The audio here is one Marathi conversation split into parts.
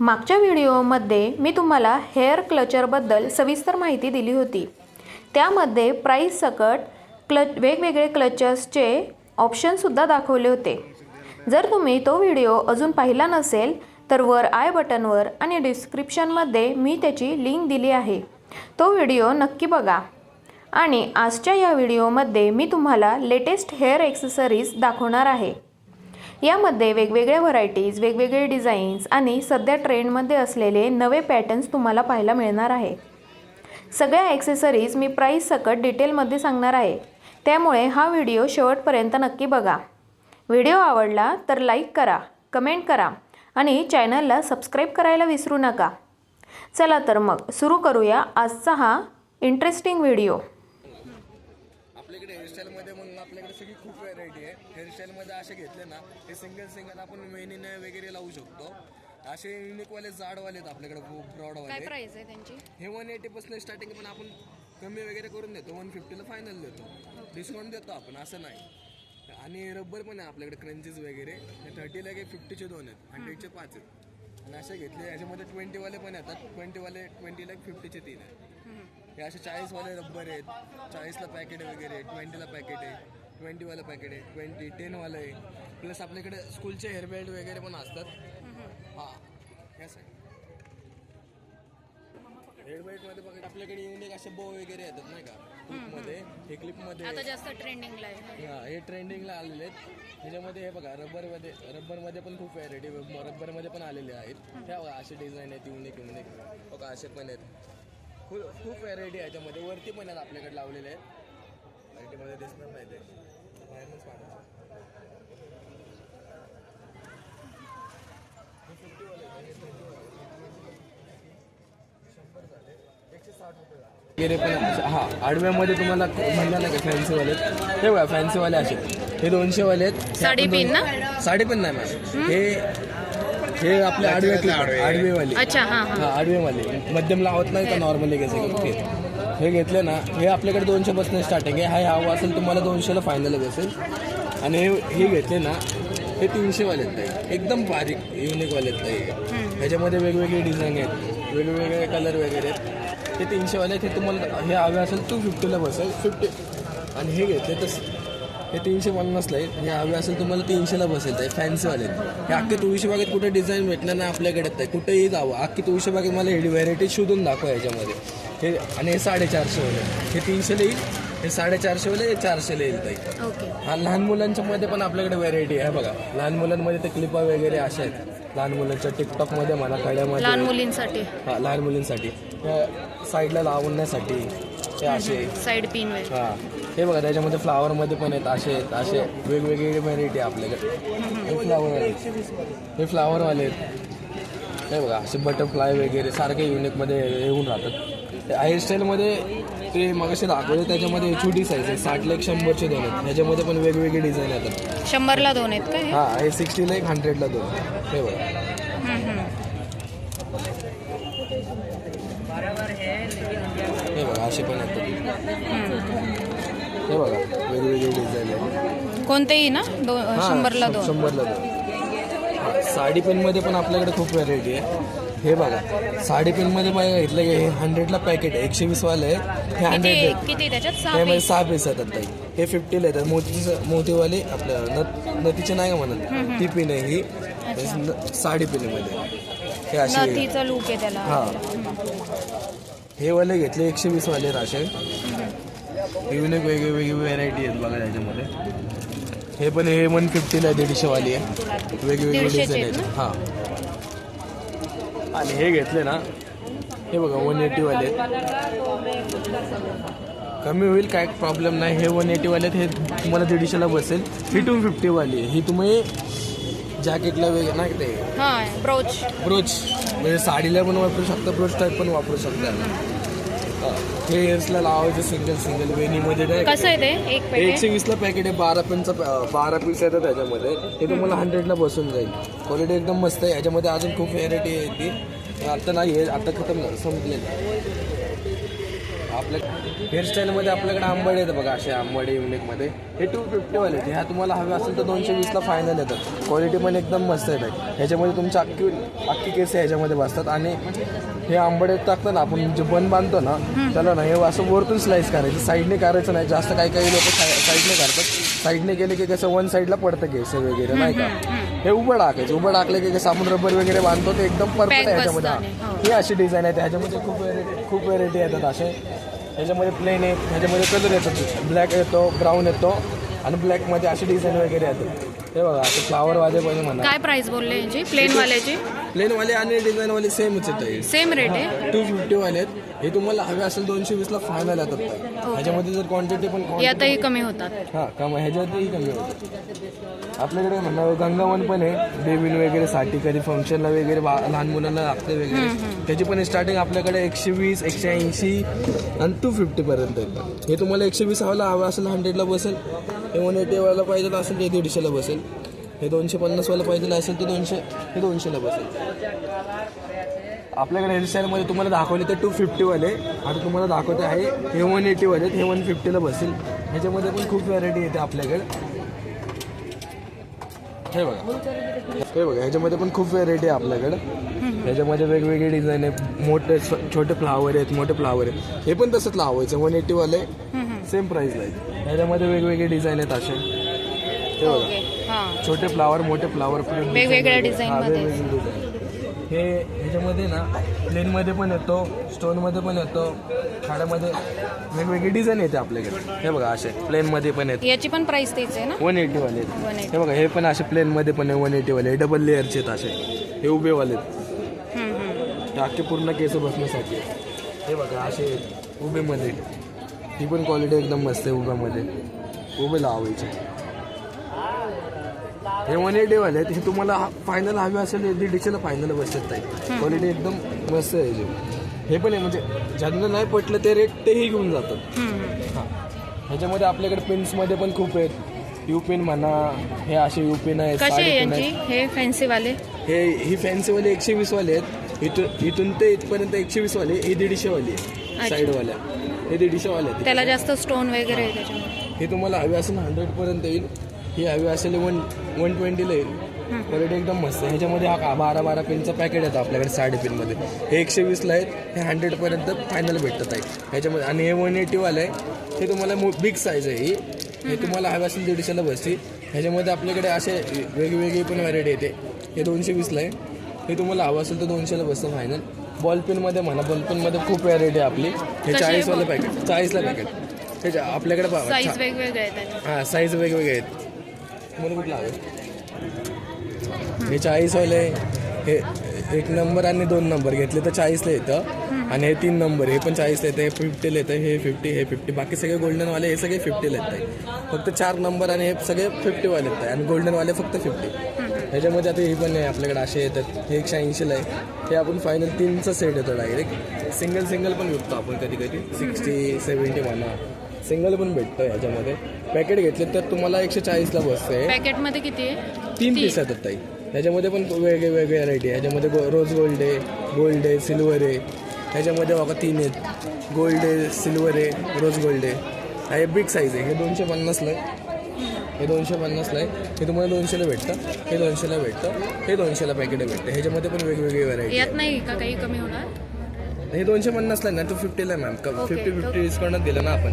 मागच्या व्हिडिओमध्ये मी तुम्हाला हेअर क्लचरबद्दल सविस्तर माहिती दिली होती। त्यामध्ये प्राइस सकट वेगवेगळे क्लचर्सचे ऑप्शनसुद्धा दाखवले होते। जर तुम्ही तो व्हिडिओ अजून पाहिला नसेल तर वर आय बटनवर आणि डिस्क्रिप्शनमध्ये मी त्याची लिंक दिली आहे, तो व्हिडिओ नक्की बघा। आणि आजच्या या व्हिडिओमध्ये मी तुम्हाला लेटेस्ट हेअर ॲक्सेसरीज दाखवणार आहे। यामध्ये वेगवेगळ्या व्हरायटीज, वेगवेगळे डिझाईन्स आणि सध्या ट्रेंडमध्ये असलेले नवे पॅटर्न्स तुम्हाला पाहायला मिळणार आहे। सगळ्या ॲक्सेसरीज मी प्राइस सकट डिटेलमध्ये सांगणार आहे, त्यामुळे हा व्हिडिओ शेवटपर्यंत नक्की बघा। व्हिडिओ आवडला तर लाईक करा, कमेंट करा आणि चॅनलला सबस्क्राईब करायला विसरू नका। चला तर मग सुरू करूया आजचा हा इंटरेस्टिंग व्हिडिओ। आपल्याकडे हेअरस्टाईलमध्ये म्हणून आपल्याकडे सगळी खूप व्हरायटी आहे। हेअरस्टाईलमध्ये असे घेतले ना, हे सिंगल आपण वेणीने वगैरे लावू शकतो। असे युनिकवाले जाडवाले आहेत आपल्याकडे, खूप ब्रॉडवाले। काय प्राइस आहे त्यांची? हे 180 पासून स्टार्टिंग, पण आपण कमी वगैरे करून देतो, 150ला फायनल देतो, डिस्काउंट देतो आपण, असं नाही। आणि रबर पण आहे आपल्याकडे, क्रंचेस वगैरे। हे 30ला काही 50चे 2 आहेत, 100चे 5 आहेत। आणि असे घेतले याच्यामध्ये 20वाले पण येतात, 20वाले 20ला 50चे 3 आहेत। हे असे 40वाले रबर आहेत, 40ला पॅकेट वगैरे, 20ला पॅकेट आहे, 20वाला पॅकेट आहे, 20, 10वाला आहे। प्लस आपल्याकडे स्कूलचे हेअरबँड वगैरे पण असतात। हां, यस आहे। हेअरबँडमध्ये बघा आपल्याकडे युनिक असे बो वगैरे येतात, नाही का, क्लिपमध्ये। हे क्लिपमध्ये आता जास्त ट्रेंडिंगला आहे। हां, हे ट्रेंडिंगला आलेले आहेत। ह्याच्यामध्ये हे बघा रबरमध्ये पण खूप व्हरायटी, रबरमध्ये पण आलेले आहेत। हे बघा असे डिझाईन आहेत, युनिक बघा असे पण आहेत। खूप व्हरायटी आहे याच्यामध्ये। वरती पण आहेत आपल्याकडे लावलेले आहेत, व्हरायटीमध्ये दिसणार नाही ते, बाहेरच पाहणार। वगैरे पण हां, आडव्यामध्ये तुम्हाला म्हणलं नाही का फॅन्सीवाले, हे बघा फॅन्सीवाले असे, हे 200वाले आहेत। साडीपिन ना? साडीपिन नाही मॅम, हे आपले आडवेवाले। अच्छा, हां हां, आडवेवाले मध्यम लावत नाही का, नॉर्मली घ्यायचे। हे घेतले ना, हे आपल्याकडे 200 पासून स्टार्टिंग आहे। हा हवा असेल तुम्हाला 200ला फायनल बसेल। आणि हे घेतले ना, हे 300वाले आहेत, एकदम बारीक युनिकवाले आहेत। ह्याच्यामध्ये वेगवेगळे डिझाईन आहेत, वेगवेगळे कलर वगैरे आहेत। हे 300वाले आहेत, हे तुम्हाला हे हवे असेल 250ला बसेल, 50। आणि हे घेतले तर हे 350ला आहे, हे हवे असेल तुम्हाला 300ला बसेल। ते फॅन्सीवाले आहेत। हे अख्खे तुळशीबागेत कुठे डिझाईन भेटणार नाही आपल्याकडे, आहे कुठेही जावं, अख्खी तुळशीबागेत मला ही व्हरायटी शोधून दाखवा याच्यामध्ये। हे आणि हे 450वाले, हे 300ला येईल, हे 450वाले, हे 400ला येईल ताई। ओके। हा, लहान मुलांच्या मध्ये पण आपल्याकडे व्हरायटी आहे बघा। लहान मुलांमध्ये ते क्लिपा वगैरे अशा आहेत, लहान मुलांच्या टिकटॉकमध्ये म्हणा, कड्यामध्ये, लहान मुलींसाठी। हां, लहान मुलींसाठी साईडला लावण्यासाठी हे असे साईड पिन। हां, हे बघा त्याच्यामध्ये फ्लावरमध्ये पण आहेत, असे वेगवेगळे व्हरायटी आपल्याकडे। हे फ्लावरवाले आहेत, हे बघा असे बटरफ्लाय वगैरे सारखे युनिकमध्ये येऊन राहतात। हेअरस्टाईलमध्ये ते मगाशी दाखवले त्याच्यामध्ये छोटी साईज आहे, 60ला 100चे 2 आहेत। ह्याच्यामध्ये पण वेगवेगळे डिझाईन येतात। 100ला 2 आहेत का? हां, हे 60ला 1, 100ला 2। हे बघा, हे बघा असे पण येतात। हे बघा वेगवेगळे डिझाईन आहे, कोणतेही ना? 100ला 2। 100ला 2। साडी पेनमध्ये पण आपल्याकडे खूप व्हरायटी आहे। हे बघा साडी पेनमध्ये बघा घेतलं की हे 100ला पॅकेट आहे, 120वाले आहे, हे 100 किती त्याच्यात? 6 पीस येतात ताई। हे 50ला येतात। मोतीवाले आपल्या नथीचे नाही का म्हणत, ती पिन आहे ही साडी पिनमध्ये। हे असे नथीचा लूक आहे त्याला। हां, हे वाले घेतले 120वाले राशन। युनिक वेगवेगळी व्हरायटी आहेत बघा त्याच्यामध्ये। हे पण हे 150ला 150वाली आहे, वेगवेगळे डिझाईन आहेत। हां, आणि हे घेतले ना, हे बघा 180वाले आहेत, कमी होईल काय प्रॉब्लेम नाही। हे 180वाले आहेत, हे तुम्हाला 150ला बसेल। ही 250वाली आहे, ही तुम्ही जॅकेटला वगैरे नाही ते ब्रोच म्हणजे साडीला पण वापरू शकता, ब्रोच टाईप पण वापरू शकता। हे हेअर्सला लावायचं सिंगल वेणीमध्ये नाही। कसं आहे ते? 120ला पॅकेट आहे, 12 पीस येतात त्याच्यामध्ये। हे तुम्हाला 100ला बसून जाईल। क्वालिटी एकदम मस्त आहे। ह्याच्यामध्ये अजून खूप व्हरायटी आहे ती, आता नाही आहे, आता खतम संपलेलं। आपल्या हेअरस्टाईलमध्ये आपल्याकडे आंबाडे येतं बघा, असे आंबाडे युनिकमध्ये हे 250 वाले आहेत. ह्या तुम्हाला हवे असेल तर 220ला फायनल येतात. क्वालिटी पण एकदम मस्त येतात. ह्याच्यामध्ये तुमची अख्खी केस ह्याच्यामध्ये बसतात. आणि हे आंबाडे टाकतं ना आपण, जे बन बांधतो ना त्याला ना हे असं वरतून स्लाइस करायचं, साईडने करायचं नाही. जास्त काही लोक साईडने करतात. साईडने केले की कसं वन साईडला पडतं केस वगैरे नाही का. हे उभं टाकायचं. उभं टाकलं की कसं आपण रबर वगैरे बांधतो ते एकदम परफेक्ट आहे ह्याच्यामध्ये. ही अशी डिझाईन आहे. ह्याच्यामध्ये खूप व्हेरायटी येतात असे. ह्याच्यामध्ये प्लेन आहे, ह्याच्यामध्ये कलर येतात, ब्लॅक येतो, ब्राऊन येतो आणि ब्लॅकमध्ये अशी डिझाईन वगैरे येतात. हे बघा असं फ्लावर वाले पाहिजे म्हणा. काय प्राइस बोलले यांची प्लेनवाल्याची? प्लेनवाले आणि डिझाईनवाले सेमच आहेत. सेम रेट आहे. 250 वाले आहेत. हे तुम्हाला हवे असेल 220ला फायनल येतात. ह्याच्यामध्ये जर क्वांटिटी पण यातही कमी होतात. हां कम ह्याच्यातही कमी होतं. आपल्याकडे म्हणा गंगावन पण आहे, बेबीन वगैरे साठी कधी फंक्शनला वगैरे लहान मुलांना लागते वगैरे. त्याची पण स्टार्टिंग आपल्याकडे 120, 180 आणि 250 पर्यंत येतं. हे तुम्हाला 120 हवं असेल 100ला बसेल. हे 180 वाला पाहिजे असेल ते 150ला बसेल. हे 250 वाला पाहिजे असेल ते 200ला बसेल. आपल्याकडे हेअरस्टाईलमध्ये तुम्हाला दाखवले ते 250 वाले. आता तुम्हाला दाखवते आहे हे 180 वाले, हे 150ला बसेल. ह्याच्यामध्ये पण खूप व्हरायटी येते आपल्याकडे. हे बघा ह्याच्यामध्ये पण खूप व्हरायटी आहे आपल्याकडे. ह्याच्यामध्ये वेगवेगळे डिझाईन आहे. मोठे छोटे फ्लावर आहेत, मोठे फ्लावर आहेत. हे पण तसंच लावायचं 180 वाले सेम प्राईसला आहेत. ह्याच्यामध्ये वेगवेगळे डिझाईन आहेत असे. हे बघा छोटे फ्लावर, मोठे फ्लावर, वेगवेगळ्या डिझाईन. हे ह्याच्यामध्ये ना प्लेनमध्ये पण येतो, स्टोनमध्ये पण येतो, खाड्यामध्ये वेगवेगळी डिझाईन येते आपल्याकडे. हे बघा असे प्लेनमध्ये पण येते. याची पण प्राइस तेच आहे ना, 180 वाले. हे बघा हे पण असे प्लेनमध्ये पण आहे 180 वाले. डबल लेअरचे आहेत असे. हे उभे वाले हे अख्खे पूर्ण केस बसण्यासाठी. हे बघा असे उभेमध्ये. ही पण क्वालिटी एकदम मस्त आहे. उभ्यामध्ये उभे लावायचे. हे 180 वाले आहेत. हे तुम्हाला फायनल हवे असेल 150ला फायनल बसत आहे. क्वालिटी एकदम मस्त आहे. हे पण आहे म्हणजे ज्यांना नाही पटलं ते रेट तेही घेऊन जातात. हां ह्याच्यामध्ये आपल्याकडे पेन्समध्ये पण खूप आहेत. यू पेन म्हणा, हे असे यू पेन आहेत. हे फॅन्सीवाले, ही फॅन्सीवाले 120 वाले आहेत. इथून ते इथपर्यंत 120 वाले. हे 150 वाले साईडवाल्या. हे 150 वाले आहेत. त्याला जास्त स्टोन वगैरे आहे त्याच्यामध्ये. हे तुम्हाला हवे असेल 100 पर्यंत येईल. ही हवी असेल 120ला येईल. क्वालिटी एकदम मस्त आहे. ह्याच्यामध्ये हा 12 पेनचा पॅकेट येतं आपल्याकडे 6.5 पेनमध्ये. हे 120ला आहेत. हे 100 पर्यंत फायनल भेटत आहे ह्याच्यामध्ये. आणि हे 180 वाले आहे. हे तुम्हाला बिग साईज आहे. हे तुम्हाला हवे असेल 150ला बसतील. ह्याच्यामध्ये आपल्याकडे असे वेगवेगळी पण व्हरायटी येते. हे 220ला आहे. हे तुम्हाला हवं असेल तर 200ला बसतं फायनल. बॉलपेनमध्ये म्हणा, बॉलपेनमध्ये खूप व्हरायटी आहे आपली. हे 40वालं पॅकेट, 40ला पॅकेट. हे आपल्याकडे साईज वेगवेगळे आहेत. हां साईज वेगवेगळे आहेत. तुम्हाला कुठलं हवं? हे 40वाले. हे 1 नंबर आणि 2 नंबर घेतले तर 40ला येतं. आणि हे 3 नंबर हे पण 40ला येतं. हे 50ला येतं. हे 50, हे 50. बाकी सगळे गोल्डनवाले हे सगळे 50ला येत आहे. फक्त 4 नंबर आणि हे सगळे 50वाले येत आहे. आणि गोल्डनवाले फक्त 50. ह्याच्यामध्ये आता हे पण आहे आपल्याकडे असे येतात. हे 180ला आहे. हे आपण फायनल 3चा सेट येतो डायरेक्ट. सिंगल पण विकतो आपण कधी 60, 70 म्हणा. सिंगल पण भेटतं ह्याच्यामध्ये. पॅकेट घेतले तर तुम्हाला 140ला बसतं. पॅकेटमध्ये किती आहे? 3 पीस येतात ताई. ह्याच्यामध्ये पण वेगवेगळे व्हरायटी आहे. ह्याच्यामध्ये रोज गोल्ड आहे, सिल्वर आहे. ह्याच्यामध्ये बघा 3 आहेत. गोल्ड आहे, सिल्वर आहे, रोज गोल्ड आहे. हे बिग साईज आहे. हे 250ला आहे. हे 250ला आहे. हे तुम्हाला 200ला भेटतं. हे 200ला भेटतं. हे 200ला पॅकेट भेटतं. ह्याच्यामध्ये पण वेगवेगळी व्हरायटी. यात नाही का काही कमी होणार? हे 250ला ना 250ला मॅम. 50 डिस्काउंट दिलं ना आपण.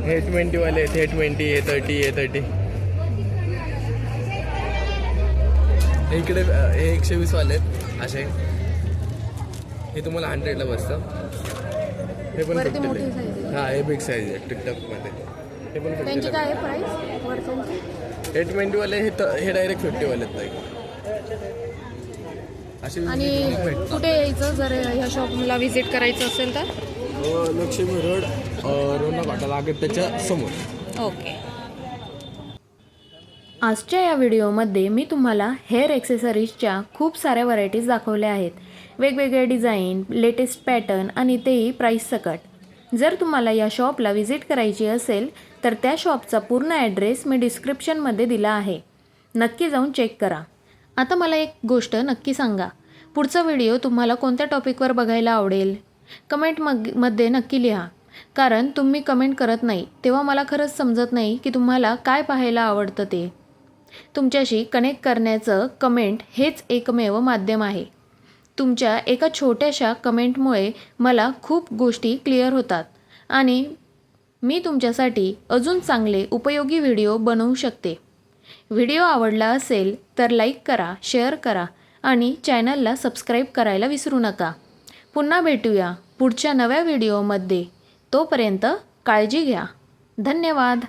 हे 20 वाले आहेत. हे 20, हे 30, हे 30. इकडे हे 120 वाले आहेत असे. हे तुम्हाला 100ला बसतं. हे पण 50. हां हे बिग साईज आहे टिकटॉकमध्ये. हे पण 50. काय प्राइस? हे 20 वाले. हे डायरेक्ट 50 वाले आहेत. आणि कुठे यायचं जर ह्या शॉपला व्हिजिट करायचं असेल तर? लक्ष्मी रोड रोना घाटा लागेल त्याच्या समोर. ओके. आजच्या या व्हिडिओमध्ये मी तुम्हाला हेअर ॲक्सेसरीजच्या खूप साऱ्या व्हरायटीज दाखवल्या आहेत. वेगवेगळे डिझाईन, लेटेस्ट पॅटर्न आणि तेही प्राईस सकट. जर तुम्हाला या शॉपला व्हिजिट करायची असेल तर त्या शॉपचा पूर्ण ॲड्रेस मी डिस्क्रिप्शनमध्ये दिला आहे. नक्की जाऊन चेक करा. आता मला एक गोष्ट नक्की सांगा, पुढचा व्हिडिओ तुम्हाला कोणत्या टॉपिकवर बघायला आवडेल? कमेंटमध्ये नक्की लिहा. कारण तुम्ही कमेंट करत नाही तेव्हा मला खरंच समजत नाही की तुम्हाला काय पाहायला आवडतं ते. तुमच्याशी कनेक्ट करण्याचं कमेंट हेच एकमेव माध्यम आहे. तुमच्या एका छोट्याशा कमेंटमुळे मला खूप गोष्टी क्लिअर होतात आणि मी तुमच्यासाठी अजून चांगले उपयोगी व्हिडिओ बनवू शकते. व्हिडिओ आवडला असेल तर लाईक करा, शेअर करा आणि चॅनलला सबस्क्राईब करायला विसरू नका. पुन्हा भेटूया पुढच्या नव्या व्हिडिओमध्ये. तोपर्यंत काळजी घ्या. धन्यवाद.